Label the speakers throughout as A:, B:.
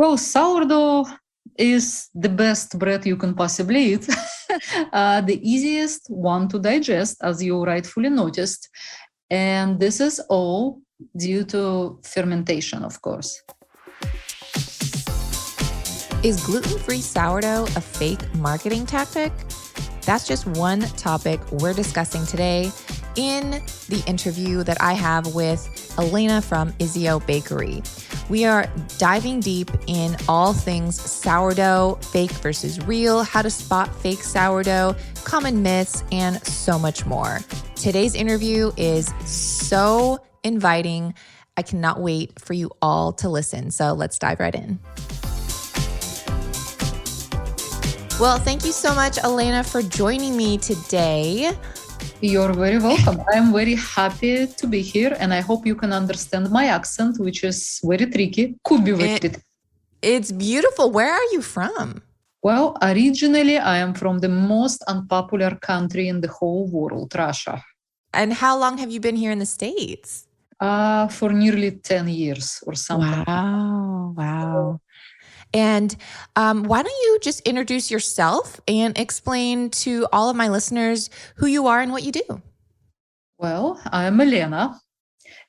A: Well, sourdough is the best bread you can possibly eat, the easiest one to digest, as you rightfully noticed. And this is all due to fermentation, of course.
B: Is gluten-free sourdough a fake marketing tactic? That's just one topic we're discussing today in the interview that I have with Elena from Izzio Bakery. We are diving deep in all things sourdough, fake versus real, how to spot fake sourdough, common myths, and so much more. Today's interview is so inviting. I cannot wait for you all to listen. So let's dive right in. Well, thank you so much, Elena, for joining me today.
A: You're very welcome. I'm very happy to be here, and I hope you can understand my accent, which is very tricky. Could be very tricky.
B: It's beautiful. Where are you from?
A: Well, originally, I am from the most unpopular country in the whole world, Russia.
B: And how long have you been here in the States?
A: For nearly 10 years or something.
B: Wow. And why don't you just introduce yourself and explain to all of my listeners who you are and what you do?
A: Well, I'm Elena,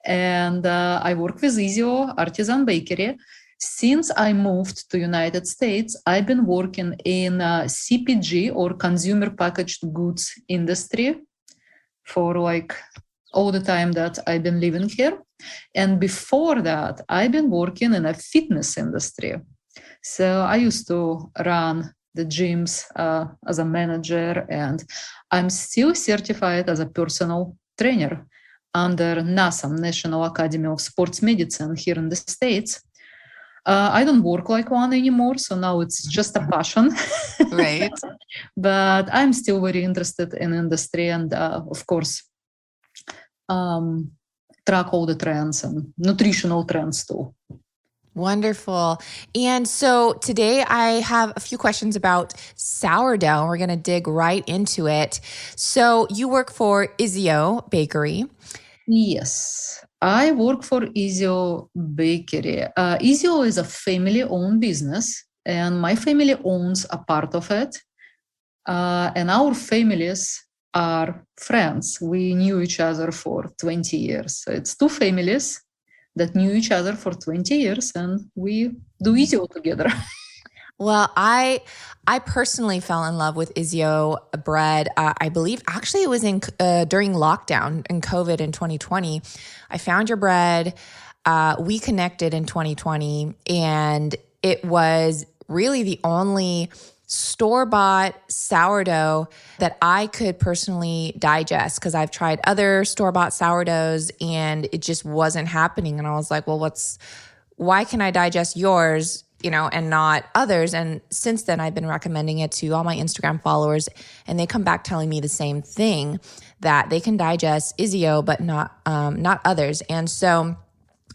A: and I work with Izzio Artisan Bakery. Since I moved to United States, I've been working in CPG or consumer packaged goods industry for like all the time that I've been living here. And before that, I've been working in a fitness industry. So I used to run the gyms as a manager, and I'm still certified as a personal trainer under NASM, National Academy of Sports Medicine here in the States. I don't work like one anymore, so now it's just a passion.
B: Right.
A: But I'm still very interested in industry and, of course, track all the trends and nutritional trends too.
B: Wonderful. And so today I have a few questions about sourdough. We're going to dig right into it. So you work for Izzio Bakery.
A: Yes, I work for Izzio Bakery. Izzio is a family-owned business, and my family owns a part of it. And our families are friends. We knew each other for 20 years. So it's two families that knew each other for 20 years, and we do Izzio together.
B: Well, I personally fell in love with Izzio bread. I believe actually it was during lockdown in COVID in 2020. I found your bread. We connected in 2020, and it was really the only store-bought sourdough that I could personally digest, because I've tried other store-bought sourdoughs and it just wasn't happening. And I was like, well, why can I digest yours, and not others? And since then I've been recommending it to all my Instagram followers, and they come back telling me the same thing, that they can digest Izzio, but not others. And so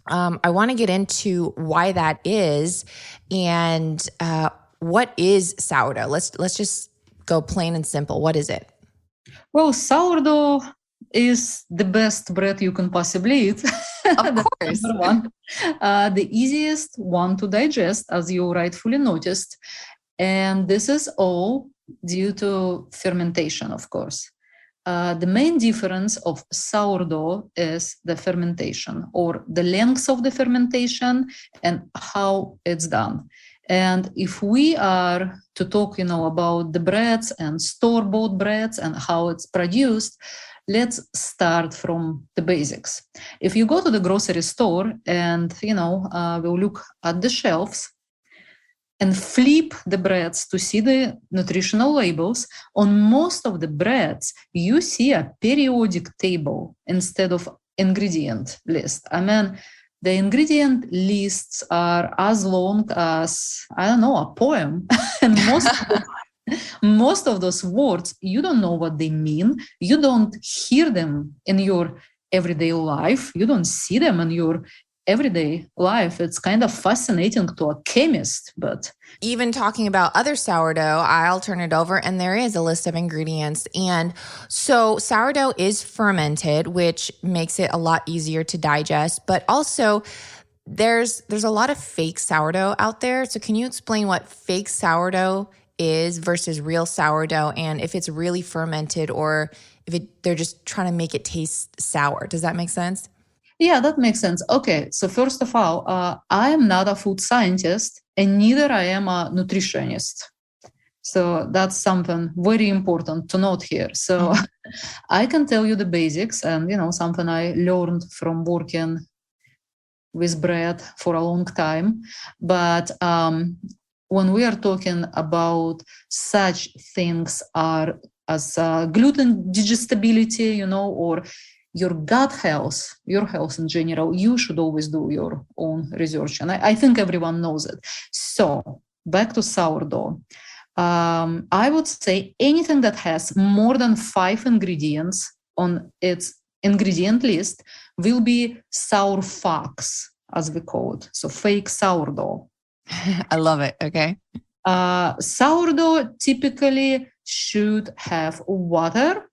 B: I want to get into why that is, and what is sourdough? Let's just go plain and simple. What is it?
A: Well, sourdough is the best bread you can possibly eat.
B: Of course.
A: Number one. The easiest one to digest, as you rightfully noticed. And this is all due to fermentation, of course. The main difference of sourdough is the fermentation, or the length of the fermentation and how it's done. And if we are to talk, about the breads and store-bought breads and how it's produced, let's start from the basics. If you go to the grocery store and, we'll look at the shelves and flip the breads to see the nutritional labels, on most of the breads, you see a periodic table instead of ingredient list. The ingredient lists are as long as, a poem. And most of those words, you don't know what they mean. You don't hear them in your everyday life. You don't see them in your everyday life. It's kind of fascinating to a chemist, but
B: even talking about other sourdough, I'll turn it over and there is a list of ingredients. And so sourdough is fermented, which makes it a lot easier to digest, but also there's a lot of fake sourdough out there. So can you explain what fake sourdough is versus real sourdough, and if it's really fermented or if they're just trying to make it taste sour? Does that make sense?
A: Yeah, that makes sense. Okay, so first of all, I am not a food scientist and neither I am a nutritionist. So that's something very important to note here. So I can tell you the basics and, something I learned from working with bread for a long time. But when we are talking about such things as gluten digestibility, or your gut health, your health in general, you should always do your own research. And I think everyone knows it. So back to sourdough. I would say anything that has more than 5 ingredients on its ingredient list will be sour fox, as we call it. So fake sourdough.
B: I love it. Okay.
A: Sourdough typically should have water,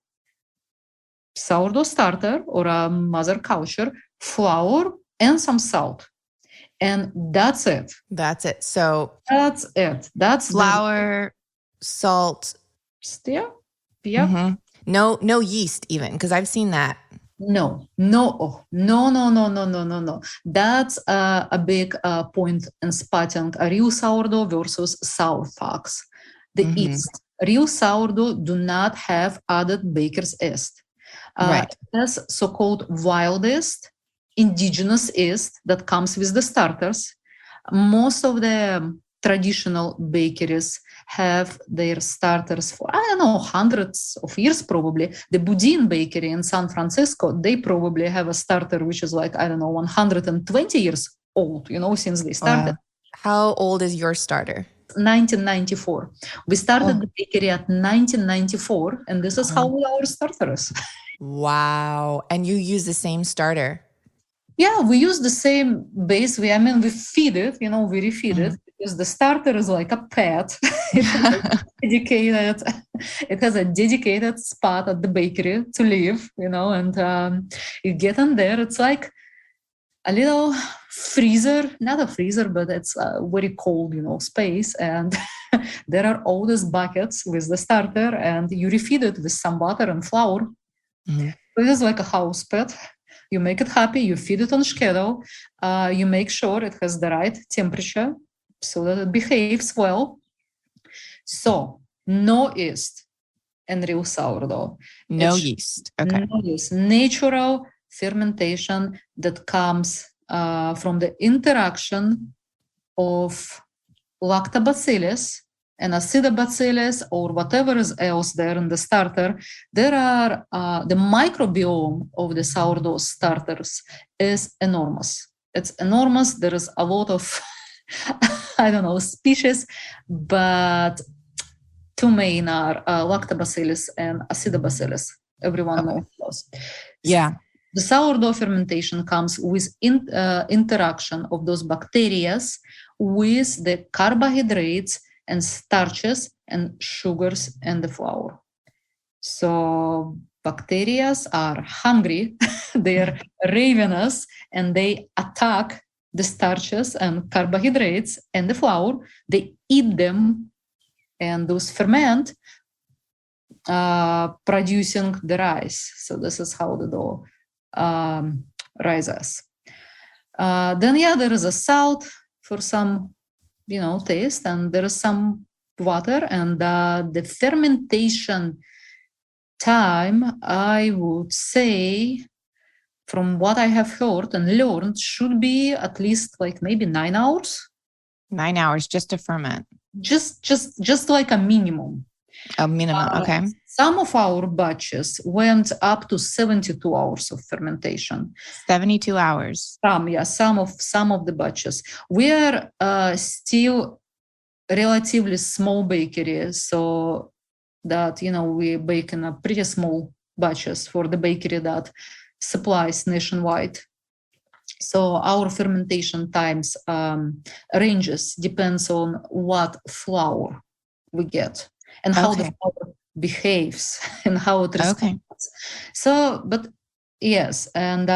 A: sourdough starter or a mother culture, flour, and some salt. And that's it.
B: That's it. So
A: that's it. That's
B: flour, salt.
A: Yeah. Yeah.
B: Mm-hmm. No yeast even, because I've seen that.
A: No. That's a big point in spotting a real sourdough versus sour fox. The yeast. Real sourdough do not have added baker's yeast.
B: Right.
A: It has so-called wild yeast, indigenous yeast that comes with the starters. Most of the traditional bakeries have their starters for, hundreds of years probably. The Boudin bakery in San Francisco, they probably have a starter which is 120 years old, since they started.
B: Wow. How old is your starter?
A: 1994. We started the bakery at 1994, and this is how old our starter is.
B: Wow. And you use the same starter?
A: Yeah, we use the same base. We feed it, we refeed it, because the starter is like a pet. It has a dedicated spot at the bakery to live, and you get in there. It's like a little freezer, not a freezer, but it's a very cold, space. And there are all these buckets with the starter, and you refeed it with some water and flour. It is like a house pet. You make it happy, you feed it on schedule, you make sure it has the right temperature so that it behaves well. So, no yeast in real sourdough.
B: No yeast. Okay.
A: No yeast. Natural fermentation that comes from the interaction of lactobacillus and acidobacillus or whatever is else there in the starter. There are the microbiome of the sourdough starters is enormous. It's enormous. There is a lot of species, but two main are lactobacillus and acidobacillus. Everyone knows those.
B: Yeah.
A: The sourdough fermentation comes with interaction of those bacteria with the carbohydrates and starches and sugars and the flour. So bacteria are hungry, they're ravenous, and they attack the starches and carbohydrates and the flour. They eat them, and those ferment, producing the rice. So this is how the dough rises. Then there is a salt for some taste, and there is some water, and the fermentation time, I would say, from what I have heard and learned, should be at least maybe 9 hours.
B: 9 hours just to ferment.
A: Just like a minimum.
B: A minimum, okay.
A: Some of our batches went up to 72 hours of fermentation.
B: 72 hours.
A: Some of the batches. We are still relatively small bakery, so that we bake in a pretty small batches for the bakery that supplies nationwide. So our fermentation times ranges depends on what flour we get and how the flour behaves and how it responds. So, but Yes, and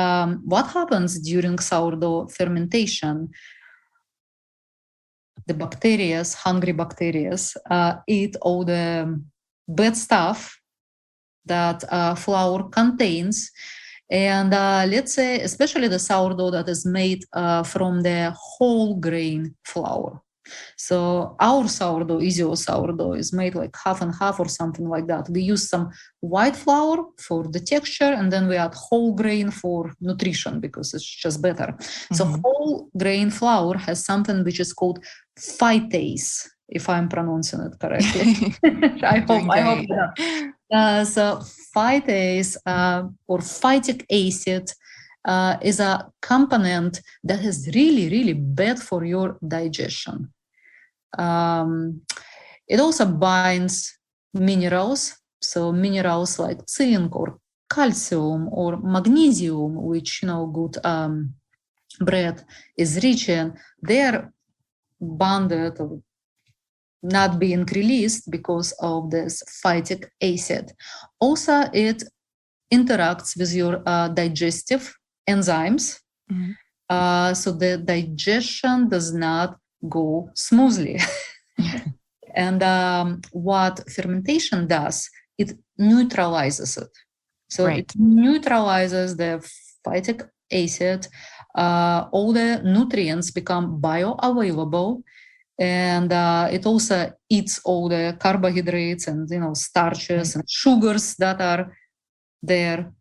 A: what happens during sourdough fermentation? The bacteria, hungry bacteria, eat all the bad stuff that flour contains. And let's say, especially the sourdough that is made from the whole grain flour. So our sourdough, Izzio sourdough, is made like half and half or something like that. We use some white flour for the texture, and then we add whole grain for nutrition because it's just better. So whole grain flour has something which is called phytase, if I'm pronouncing it correctly. I hope that. So phytase or phytic acid is a component that is really, really bad for your digestion. It also binds minerals, so minerals like zinc or calcium or magnesium, which good bread is rich in. They are bonded or not being released because of this phytic acid. Also, it interacts with your digestive enzymes, so the digestion does not go smoothly. And what fermentation does, it neutralizes it. So it neutralizes the phytic acid. All the nutrients become bioavailable, and it also eats all the carbohydrates and starches and sugars that are there.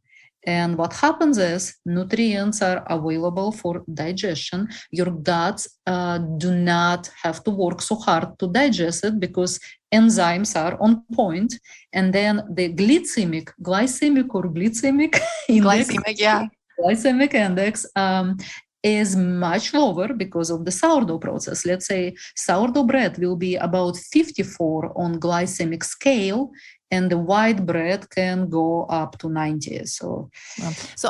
A: And what happens is nutrients are available for digestion. Your guts do not have to work so hard to digest it because enzymes are on point. And then the glycemic index is much lower because of the sourdough process. Let's say sourdough bread will be about 54 on glycemic scale, and the white bread can go up to 90. So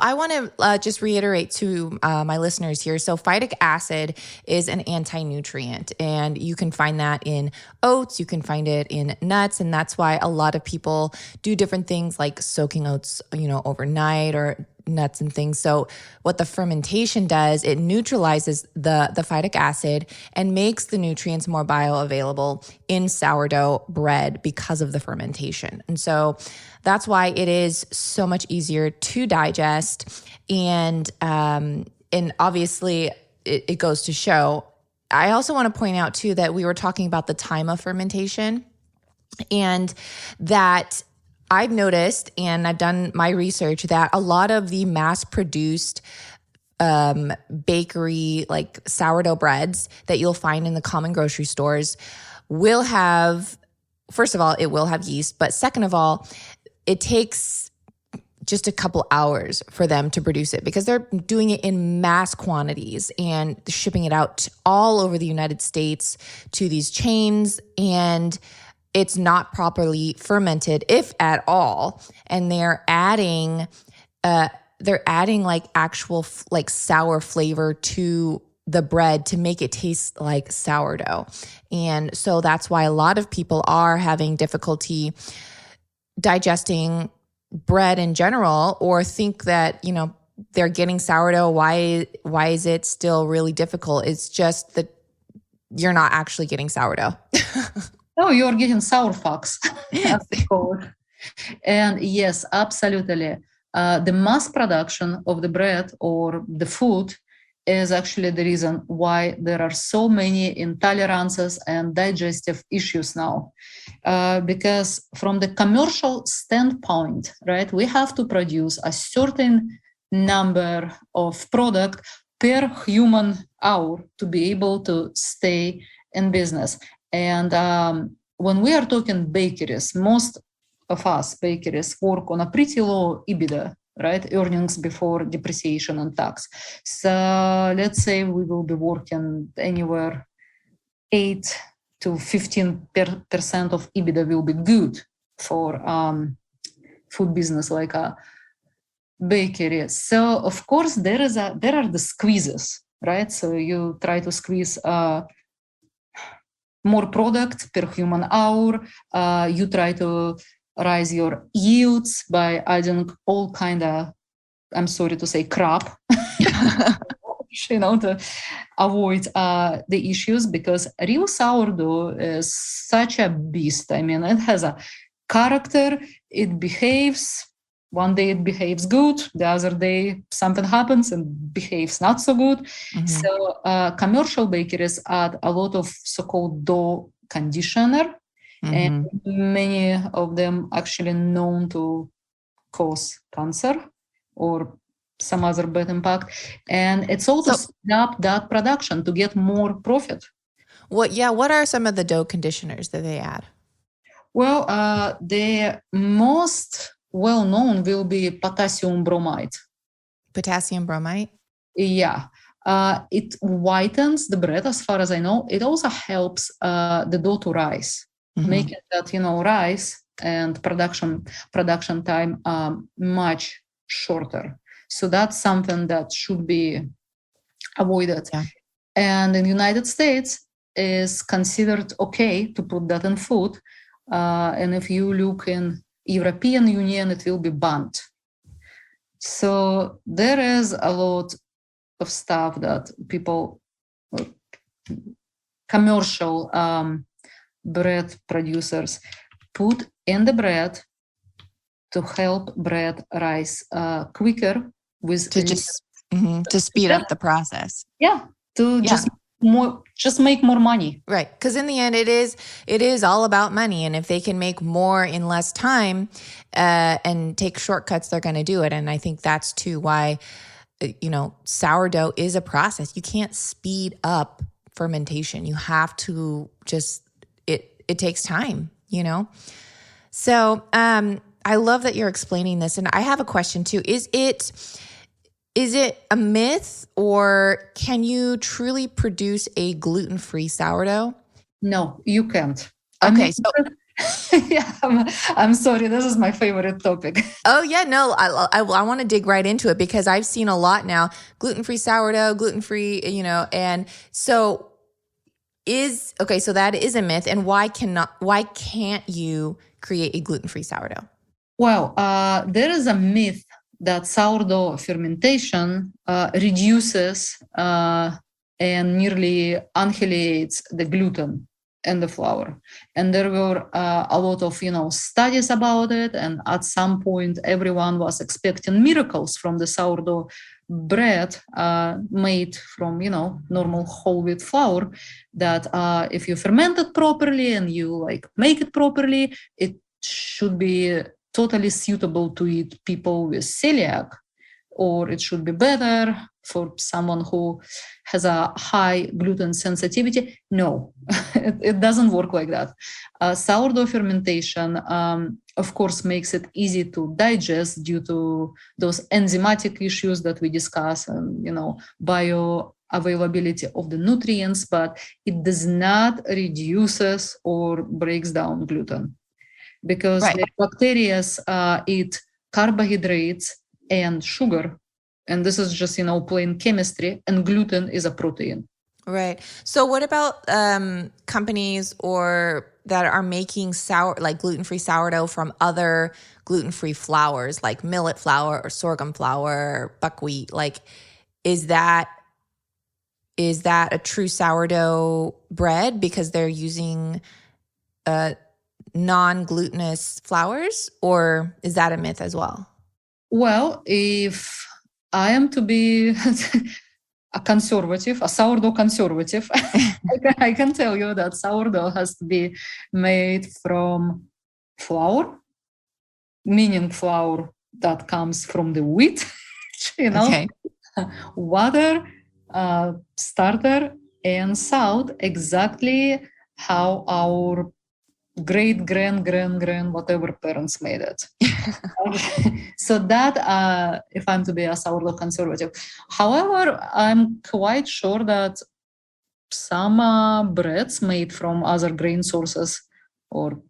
B: I want to just reiterate to my listeners here. So phytic acid is an anti-nutrient, and you can find that in oats. You can find it in nuts. And that's why a lot of people do different things like soaking oats, overnight, or nuts and things. So what the fermentation does, it neutralizes the phytic acid and makes the nutrients more bioavailable in sourdough bread because of the fermentation. And so that's why it is so much easier to digest. And obviously it goes to show. I also want to point out too that we were talking about the time of fermentation, and that I've noticed, and I've done my research, that a lot of the mass-produced bakery, like sourdough breads that you'll find in the common grocery stores will have, first of all, it will have yeast, but second of all, it takes just a couple hours for them to produce it because they're doing it in mass quantities and shipping it out all over the United States to these chains, and it's not properly fermented, if at all. And they're adding like actual like sour flavor to the bread to make it taste like sourdough. And so that's why a lot of people are having difficulty digesting bread in general, or think that, they're getting sourdough. Why is it still really difficult? It's just that you're not actually getting sourdough.
A: No, you're getting sour fox, as they call it. And yes, absolutely. The mass production of the bread or the food is actually the reason why there are so many intolerances and digestive issues now. Because from the commercial standpoint, right, we have to produce a certain number of product per human hour to be able to stay in business. And when we are talking bakeries, most of us bakeries work on a pretty low EBITDA, right? Earnings before depreciation and tax. So let's say we will be working anywhere 8 to 15% of EBITDA will be good for food business like a bakery. So of course there are the squeezes, right? So you try to squeeze more product per human hour. You try to raise your yields by adding all kind of I'm sorry to say, crap, to avoid the issues, because real sourdough is such a beast. I mean, it has a character. It behaves. One day it behaves good. The other day something happens and behaves not so good.
B: Mm-hmm.
A: So commercial bakeries add a lot of so-called dough conditioner, and many of them actually known to cause cancer or some other bad impact. And it's also speed up that production to get more profit.
B: What are some of the dough conditioners that they add?
A: Well, the most well-known will be potassium bromide.
B: Potassium bromide?
A: Yeah. It whitens the bread, as far as I know. It also helps the dough to rise, making that, rise and production time much shorter. So that's something that should be avoided.
B: Yeah.
A: And in the United States, is considered okay to put that in food. And if you look in European Union, it will be banned. So there is a lot of stuff that people, commercial bread producers, put in the bread to help bread rise quicker with
B: to speed up the process.
A: Yeah, just make more money.
B: Right, because in the end, it is all about money, and if they can make more in less time and take shortcuts, they're going to do it. And I think that's too why sourdough is a process. You can't speed up fermentation. You have to it takes time. So I love that you're explaining this, and I have a question too. Is it a myth, or can you truly produce a gluten-free sourdough?
A: No, you can't.
B: Okay,
A: I'm sorry. This is my favorite topic.
B: Oh yeah, no, I want to dig right into it, because I've seen a lot now, gluten-free sourdough, gluten-free, and so so that is a myth. And why can't you create a gluten-free sourdough?
A: Well, there is a myth that sourdough fermentation reduces and nearly annihilates the gluten in the flour. And there were a lot of, studies about it. And at some point, everyone was expecting miracles from the sourdough bread made from, normal whole wheat flour, that if you ferment it properly and you make it properly, it should be totally suitable to eat people with celiac, or it should be better for someone who has a high gluten sensitivity. No, it doesn't work like that. Sourdough fermentation, of course, makes it easy to digest due to those enzymatic issues that we discuss and, bioavailability of the nutrients, but it does not reduces or breaks down gluten. Because the bacteria eat carbohydrates and sugar, and this is just plain chemistry, and gluten is a protein.
B: Right. So what about companies that are making gluten-free sourdough from other gluten-free flours, like millet flour or sorghum flour or buckwheat? Is that a true sourdough bread because they're using non-glutinous flours, or is that a myth as well?
A: Well, if I am to be a sourdough conservative, I can tell you that sourdough has to be made from flour, meaning flour that comes from the wheat,
B: Okay.
A: Water, starter, and salt, exactly how our great grand whatever parents made it. So that if I'm to be a sourdough conservative. However, I'm quite sure that some breads made from other grain sources, or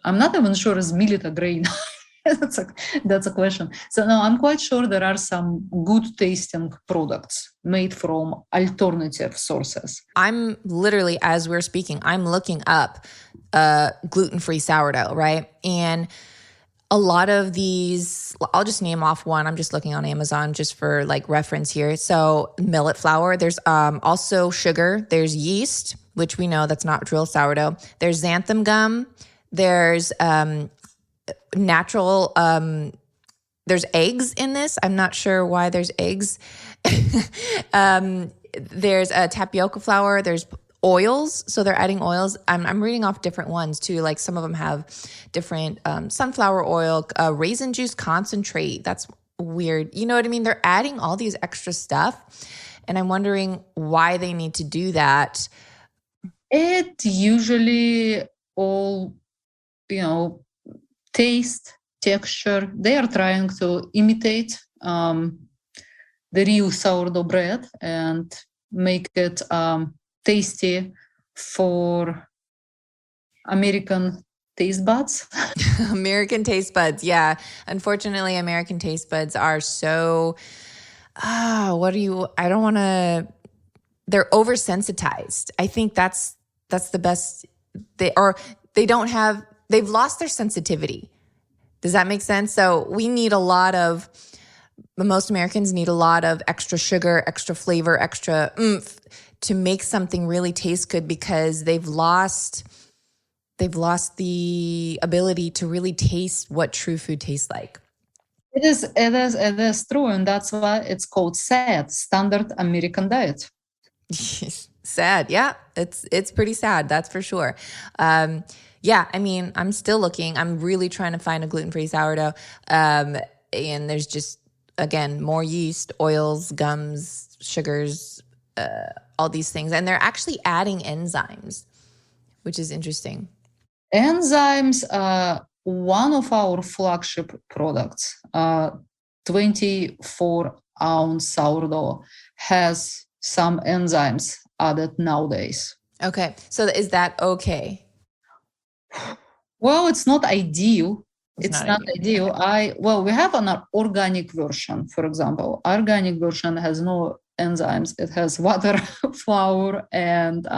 A: I'm not even sure is millet a grain. That's a question. So no, I'm quite sure there are some good tasting products made from alternative sources.
B: I'm literally, as we're speaking, I'm looking up gluten-free sourdough, right? And a lot of these, I'll just name off one. I'm just looking on Amazon just for like reference here. So millet flour, there's also sugar, there's yeast, which we know that's not real sourdough. There's xanthan gum, there's natural, there's eggs in this. I'm not sure why there's eggs. There's a tapioca flour, there's oils. So they're adding oils. I'm reading off different ones too. Like some of them have different sunflower oil, raisin juice concentrate. That's weird. You know what I mean? They're adding all these extra stuff. And I'm wondering why they need to do that.
A: It usually all, taste, texture. They are trying to imitate the real sourdough bread and make it tasty for American taste buds.
B: American taste buds, yeah. Unfortunately, American taste buds are so, they're oversensitized. I think that's the best, they've lost their sensitivity. Does that make sense? So most Americans need a lot of extra sugar, extra flavor, extra oomph to make something really taste good because they've lost the ability to really taste what true food tastes like.
A: It is true, and that's why it's called SAD, Standard American Diet.
B: Sad, yeah. It's pretty sad, that's for sure. Yeah, I mean, I'm still looking. I'm really trying to find a gluten-free sourdough, and there's just, again, more yeast, oils, gums, sugars, all these things. And they're actually adding enzymes, which is interesting.
A: Enzymes are one of our flagship products. 24-ounce sourdough has some enzymes added nowadays.
B: Okay. So is that okay?
A: Well, it's not ideal. It's not ideal. We have an organic version, for example. Organic version has no enzymes. It has water, flour, and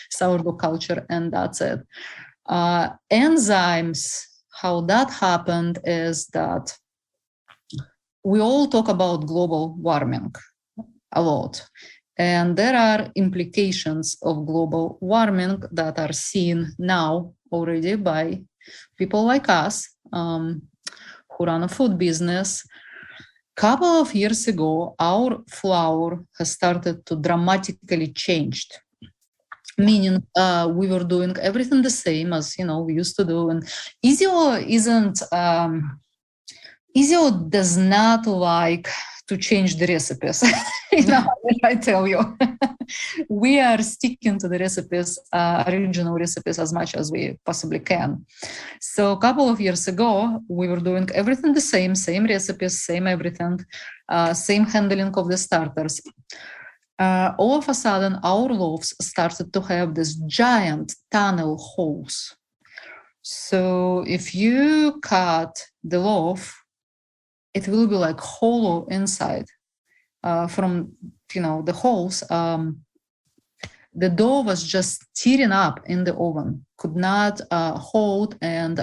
A: sourdough culture, and that's it. Enzymes, how that happened is that we all talk about global warming a lot. And there are implications of global warming that are seen now already by people like us who run a food business. Couple of years ago, our flour has started to dramatically change. Meaning we were doing everything the same as we used to do. And Izzio does not like to change the recipes. I tell you, we are sticking to the recipes, original recipes, as much as we possibly can. So a couple of years ago, we were doing everything the same recipes, same everything, same handling of the starters. All of a sudden, our loaves started to have this giant tunnel holes. So if you cut the loaf, it will be like hollow inside from the holes. The dough was just tearing up in the oven, could not hold, and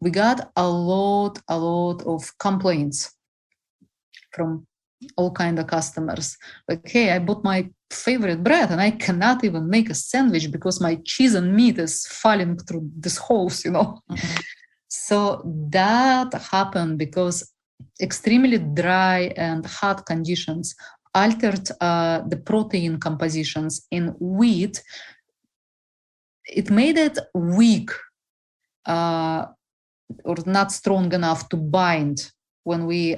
A: we got a lot of complaints from all kind of customers. Like, hey, I bought my favorite bread and I cannot even make a sandwich because my cheese and meat is falling through these holes, Mm-hmm. So that happened because extremely dry and hot conditions altered the protein compositions in wheat. It made it weak or not strong enough to bind when we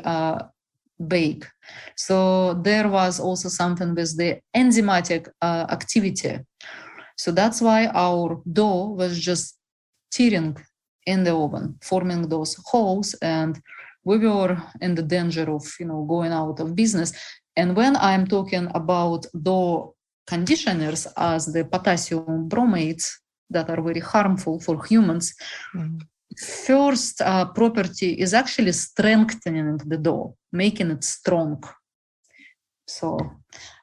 A: bake. So there was also something with the enzymatic activity. So that's why our dough was just tearing in the oven, forming those holes, and we were in the danger of going out of business. And when I'm talking about dough conditioners as the potassium bromates that are very harmful for humans, mm-hmm. First property is actually strengthening the dough, making it strong. So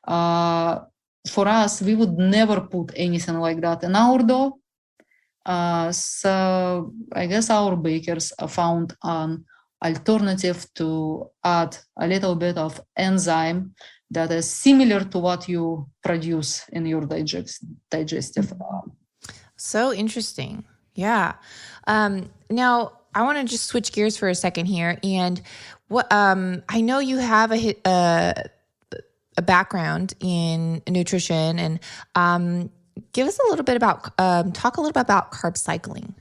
A: for us, we would never put anything like that in our dough. So I guess our bakers found an alternative to add a little bit of enzyme that is similar to what you produce in your digestive.
B: So interesting. Yeah. Now I want to just switch gears for a second here, and what I know you have a background in nutrition, and give us a little bit about talk a little bit about carb cycling.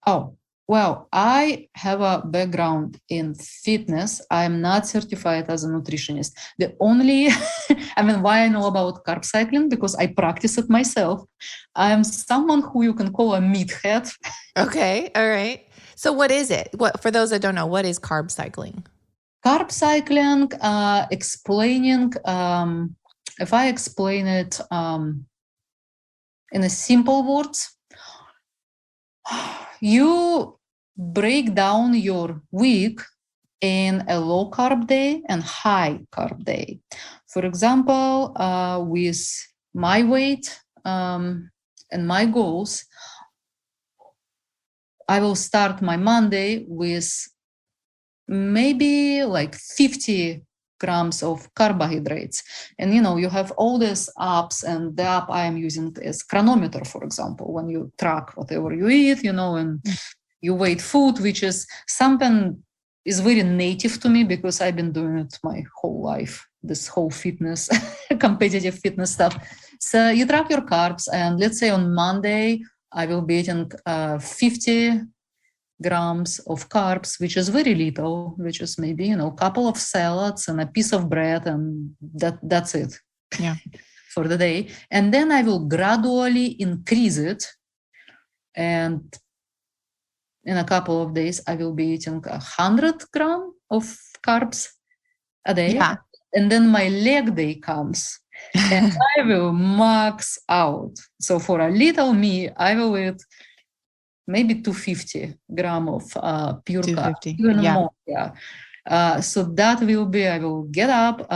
A: Oh, well, I have a background in fitness. I'm not certified as a nutritionist. The only, why I know about carb cycling, because I practice it myself. I'm someone who you can call a meathead.
B: Okay. All right. So what is it? What, for those that don't know, what is carb cycling?
A: Carb cycling, explaining, if I explain it in a simple words, you break down your week in a low carb day and high carb day. For example, with my weight and my goals, I will start my Monday with maybe like 50 grams of carbohydrates. And you have all these apps, and the app I am using is Chronometer, for example, when you track whatever you eat, and you weigh food, which is something is very native to me because I've been doing it my whole life, this whole fitness, competitive fitness stuff. So you track your carbs, and let's say on Monday, I will be eating 50 grams of carbs, which is very little, which is maybe, a couple of salads and a piece of bread, and that's it.
B: Yeah.
A: For the day. And then I will gradually increase it. And in a couple of days, I will be eating 100 grams of carbs a day.
B: Yeah.
A: And then my leg day comes and I will max out. So for a little me, I will eat maybe 250 grams of pure carb, even more. Yeah. So that will be, I will get up,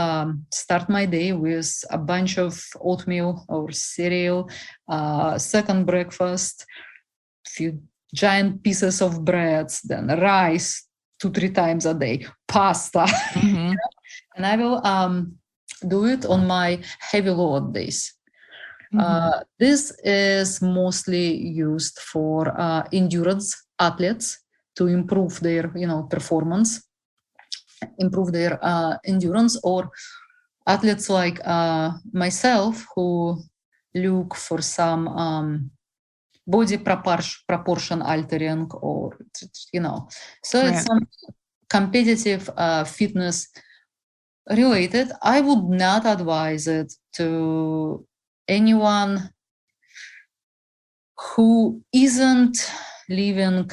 A: start my day with a bunch of oatmeal or cereal, second breakfast, few giant pieces of breads, then rice 2-3 times a day, pasta.
B: Mm-hmm.
A: And I will do it on my heavy load days.
B: Mm-hmm.
A: This is mostly used for endurance athletes to improve their, performance, improve their endurance, or athletes like myself who look for some body proportion altering, or so
B: Right.
A: it's some competitive fitness related. I would not advise it to anyone who isn't living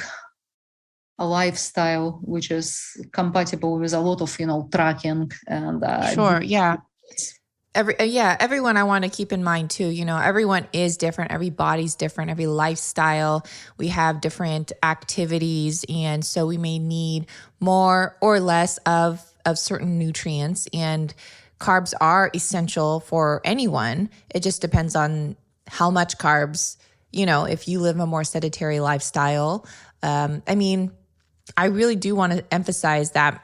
A: a lifestyle which is compatible with a lot of tracking and
B: Sure. Yeah. Everyone I want to keep in mind too, everyone is different. Every body's different, every lifestyle. We have different activities. And so we may need more or less of certain nutrients, and carbs are essential for anyone. It just depends on how much carbs, if you live a more sedentary lifestyle. I really do want to emphasize that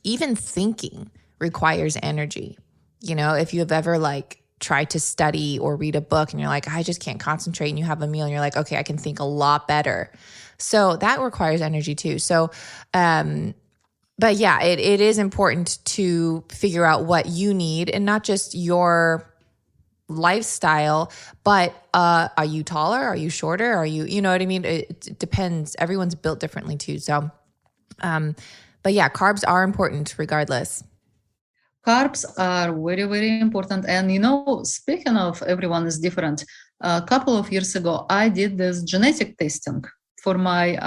B: even thinking requires energy. If you have ever tried to study or read a book and you're like, I just can't concentrate, and you have a meal and you're like, okay, I can think a lot better. So that requires energy too. So, but yeah, it is important to figure out what you need, and not just your lifestyle, but are you taller? Are you shorter? Are you know what I mean? It depends. Everyone's built differently too. So, but yeah, carbs are important regardless.
A: Carbs are very, very important. And, speaking of everyone is different, a couple of years ago, I did this genetic testing for my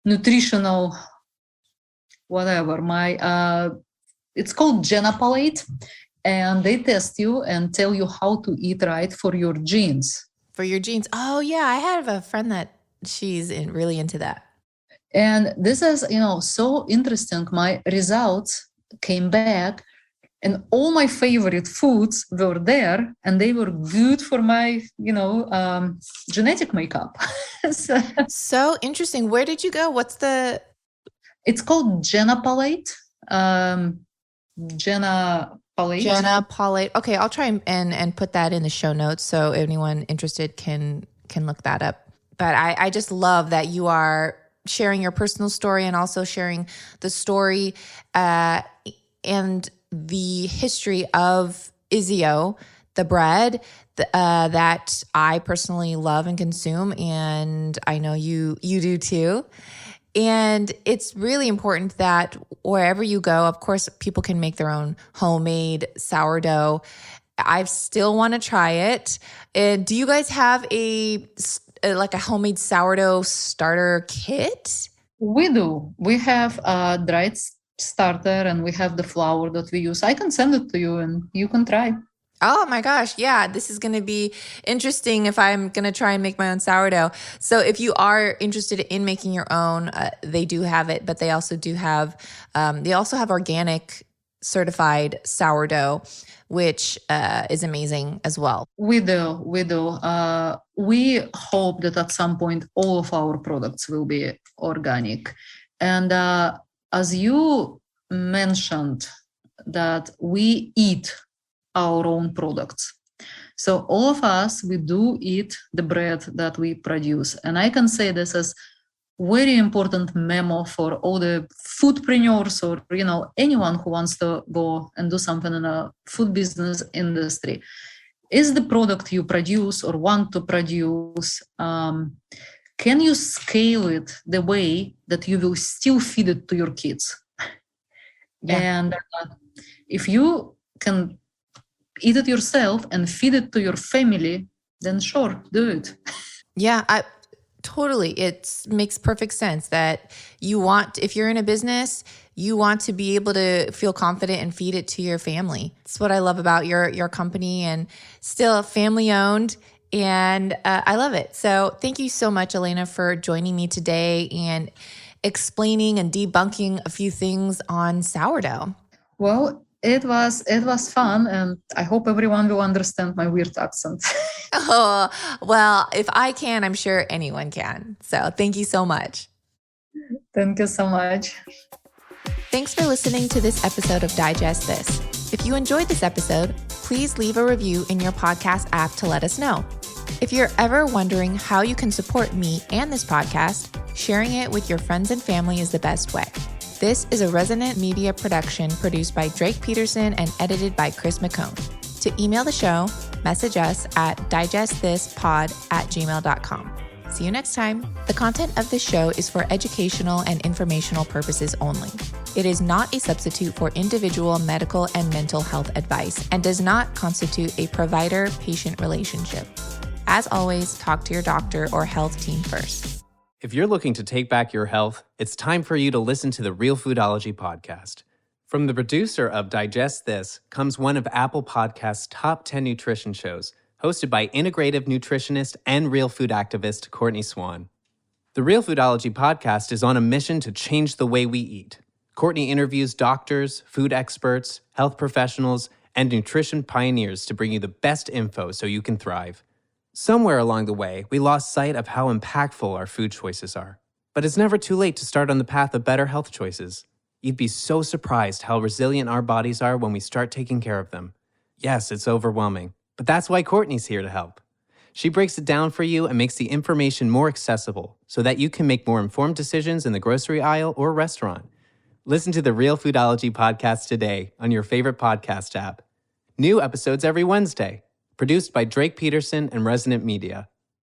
A: nutritional, whatever, it's called Genapalate. And they test you and tell you how to eat right for your genes.
B: For your genes. Oh, yeah. I have a friend that she's really into that.
A: And this is, so interesting. My results came back And all my favorite foods were there, and they were good for my, genetic makeup.
B: So interesting. Where did you go?
A: It's called Jenna Palate. Jenna Palate.
B: Okay, I'll try and put that in the show notes so anyone interested can look that up. But I just love that you are sharing your personal story and also sharing the story and the history of Izzio, the bread that I personally love and consume, and I know you do too. And it's really important that wherever you go, of course, people can make their own homemade sourdough. I still want to try it. Do you guys have a homemade sourdough starter kit?
A: We do. We have a dried starter, and we have the flour that we use. I can send it to you and you can try.
B: Oh my gosh. Yeah. This is going to be interesting if I'm going to try and make my own sourdough. So if you are interested in making your own, they do have it, but they also have organic certified sourdough, which is amazing as well.
A: We do. We hope that at some point all of our products will be organic. And as you mentioned, that we eat our own products. So all of us, we do eat the bread that we produce. And I can say this as very important memo for all the foodpreneurs or, anyone who wants to go and do something in a food business industry. Is the product you produce or want to produce, can you scale it the way that you will still feed it to your kids? Yeah. And if you can eat it yourself and feed it to your family, then sure, do it.
B: Yeah, totally. It makes perfect sense that if you're in a business, you want to be able to feel confident and feed it to your family. That's what I love about your company, and still family owned. And I love it. So thank you so much, Elena, for joining me today and explaining and debunking a few things on sourdough.
A: Well, it was fun, and I hope everyone will understand my weird accent.
B: Oh, well, if I can, I'm sure anyone can. So thank you so much.
A: Thank you so much.
B: Thanks for listening to this episode of Digest This. If you enjoyed this episode, please leave a review in your podcast app to let us know. If you're ever wondering how you can support me and this podcast, sharing it with your friends and family is the best way. This is a Resonant Media production produced by Drake Peterson and edited by Chris McCone. To email the show, message us at digestthispod@gmail.com. See you next time. The content of this show is for educational and informational purposes only. It is not a substitute for individual medical and mental health advice and does not constitute a provider-patient relationship. As always, talk to your doctor or health team first.
C: If you're looking to take back your health, it's time for you to listen to the Real Foodology podcast. From the producer of Digest This comes one of Apple Podcast's top 10 nutrition shows, hosted by integrative nutritionist and real food activist Courtney Swan. The Real Foodology podcast is on a mission to change the way we eat. Courtney interviews doctors, food experts, health professionals, and nutrition pioneers to bring you the best info so you can thrive. Somewhere along the way, we lost sight of how impactful our food choices are. But it's never too late to start on the path of better health choices. You'd be so surprised how resilient our bodies are when we start taking care of them. Yes, it's overwhelming, but that's why Courtney's here to help. She breaks it down for you and makes the information more accessible so that you can make more informed decisions in the grocery aisle or restaurant. Listen to the Real Foodology podcast today on your favorite podcast app. New episodes every Wednesday. Produced by Drake Peterson and Resonant Media.